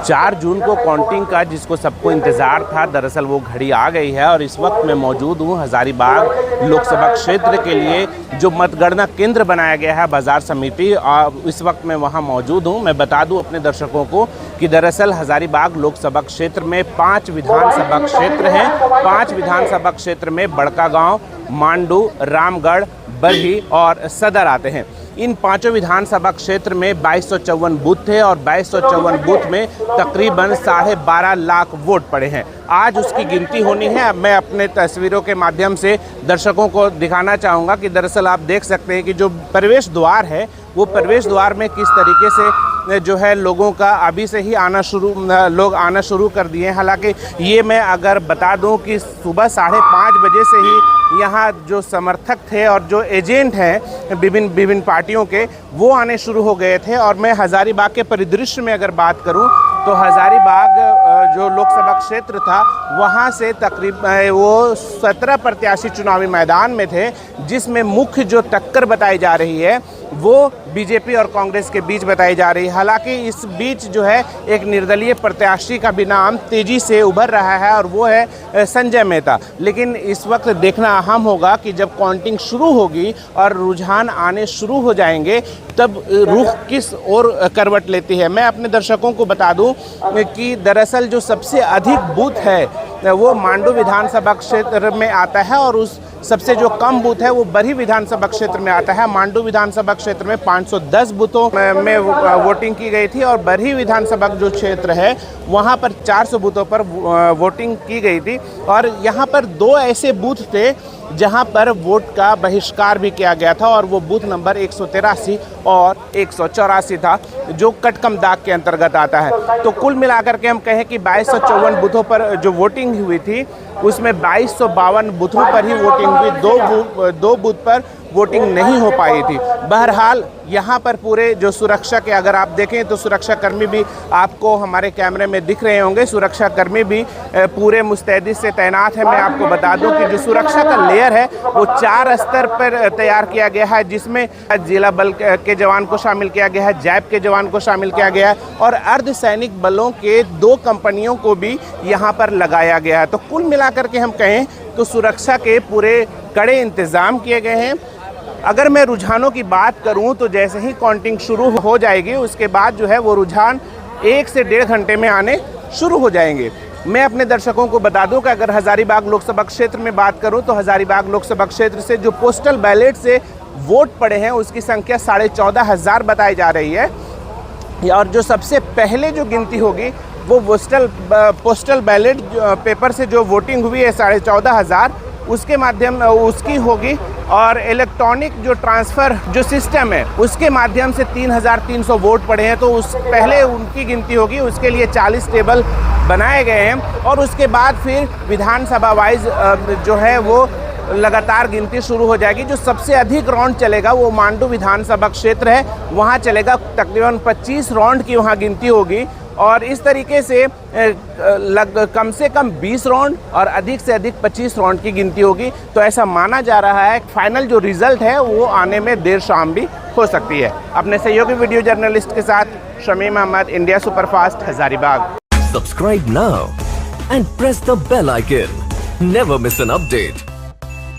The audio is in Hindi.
4 जून को काउंटिंग का जिसको सबको इंतज़ार था, दरअसल वो घड़ी आ गई है और इस वक्त मैं मौजूद हूँ हज़ारीबाग लोकसभा क्षेत्र के लिए जो मतगणना केंद्र बनाया गया है बाज़ार समिति, और इस वक्त मैं वहाँ मौजूद हूँ। मैं बता दूँ अपने दर्शकों को कि दरअसल हज़ारीबाग लोकसभा क्षेत्र में 5 विधानसभा क्षेत्र हैं। 5 विधानसभा क्षेत्र में बड़कागांव, मांडू, रामगढ़, बरही और सदर आते हैं। इन 5 विधानसभा क्षेत्र में 2254 बूथ थे और 2254 बूथ में तकरीबन 12.5 लाख वोट पड़े हैं। आज उसकी गिनती होनी है। अब मैं अपने तस्वीरों के माध्यम से दर्शकों को दिखाना चाहूँगा कि दरअसल आप देख सकते हैं कि जो प्रवेश द्वार है वो प्रवेश द्वार में किस तरीके से जो है लोगों का अभी से ही लोग आना शुरू कर दिए हैं। हालांकि ये मैं अगर बता दूं कि सुबह 5:30 बजे से ही यहाँ जो समर्थक थे और जो एजेंट हैं विभिन्न पार्टियों के, वो आने शुरू हो गए थे। और मैं हज़ारीबाग के परिदृश्य में अगर बात करूं तो हज़ारीबाग जो लोकसभा क्षेत्र था वहाँ से तकरीबन वो 17 प्रत्याशी चुनावी मैदान में थे, जिसमें मुख्य जो टक्कर बताई जा रही है वो बीजेपी और कांग्रेस के बीच बताई जा रही है। हालांकि इस बीच जो है एक निर्दलीय प्रत्याशी का भी नाम तेजी से उभर रहा है और वो है संजय मेहता। लेकिन इस वक्त देखना अहम होगा कि जब काउंटिंग शुरू होगी और रुझान आने शुरू हो जाएंगे तब रुख किस ओर करवट लेती है। मैं अपने दर्शकों को बता दूं कि दरअसल जो सबसे अधिक बूथ है वो मांडू विधानसभा क्षेत्र में आता है और उस सबसे जो कम बूथ है वो बरही विधानसभा क्षेत्र में आता है। मांडू विधानसभा क्षेत्र में 510 बूथों में वोटिंग की गई थी और बरही विधानसभा जो क्षेत्र है वहाँ पर 400 बूथों पर वोटिंग की गई थी। और यहाँ पर 2 ऐसे बूथ थे जहाँ पर वोट का बहिष्कार भी किया गया था और वो बूथ नंबर 183 और 184 था, जो कटकम दाग के अंतर्गत आता है। तो कुल मिलाकर के हम कहें कि 2254 बूथों पर जो वोटिंग हुई थी उसमें 2252 बूथों पर ही वोटिंग हुई। 2 बूथ पर वोटिंग नहीं हो पाई थी। बहरहाल यहाँ पर पूरे जो सुरक्षा के अगर आप देखें तो सुरक्षाकर्मी भी आपको हमारे कैमरे में दिख रहे होंगे। सुरक्षाकर्मी भी पूरे मुस्तैदी से तैनात है। मैं आपको बता दूं कि जो सुरक्षा का लेयर है वो 4 स्तर पर तैयार किया गया है, जिसमें जिला बल के जवान को शामिल किया गया है, जैप के जवान को शामिल किया गया है और अर्धसैनिक बलों के 2 कंपनियों को भी यहाँ पर लगाया गया है। तो कुल मिलाकर के हम कहें तो सुरक्षा के पूरे कड़े इंतज़ाम किए गए हैं। अगर मैं रुझानों की बात करूं तो जैसे ही काउंटिंग शुरू हो जाएगी उसके बाद जो है वो रुझान 1 से 1.5 घंटे में आने शुरू हो जाएंगे। मैं अपने दर्शकों को बता दूं कि अगर हज़ारीबाग लोकसभा क्षेत्र में बात करूं तो हज़ारीबाग लोकसभा क्षेत्र से जो पोस्टल बैलेट से वोट पड़े हैं उसकी संख्या 14,500 बताई जा रही है। और जो सबसे पहले जो गिनती होगी वो पोस्टल बैलेट पेपर से जो वोटिंग हुई है 14,500 उसके माध्यम उसकी होगी। और इलेक्ट्रॉनिक जो ट्रांसफ़र जो सिस्टम है उसके माध्यम से 3,300 वोट पड़े हैं, तो उस पहले उनकी गिनती होगी। उसके लिए 40 टेबल बनाए गए हैं और उसके बाद फिर विधानसभा वाइज जो है वो लगातार गिनती शुरू हो जाएगी। जो सबसे अधिक राउंड चलेगा वो मांडू विधानसभा क्षेत्र है, वहाँ चलेगा तकरीबन 25 राउंड की वहाँ गिनती होगी। और इस तरीके से कम से कम 20 राउंड और अधिक से अधिक 25 राउंड की गिनती होगी। तो ऐसा माना जा रहा है फाइनल जो रिजल्ट है वो आने में देर शाम भी हो सकती है। अपने सहयोगी वीडियो जर्नलिस्ट के साथ Shamim Ahmed, India superfast, Hazaribagh. Subscribe now and press the bell icon. Never miss an update.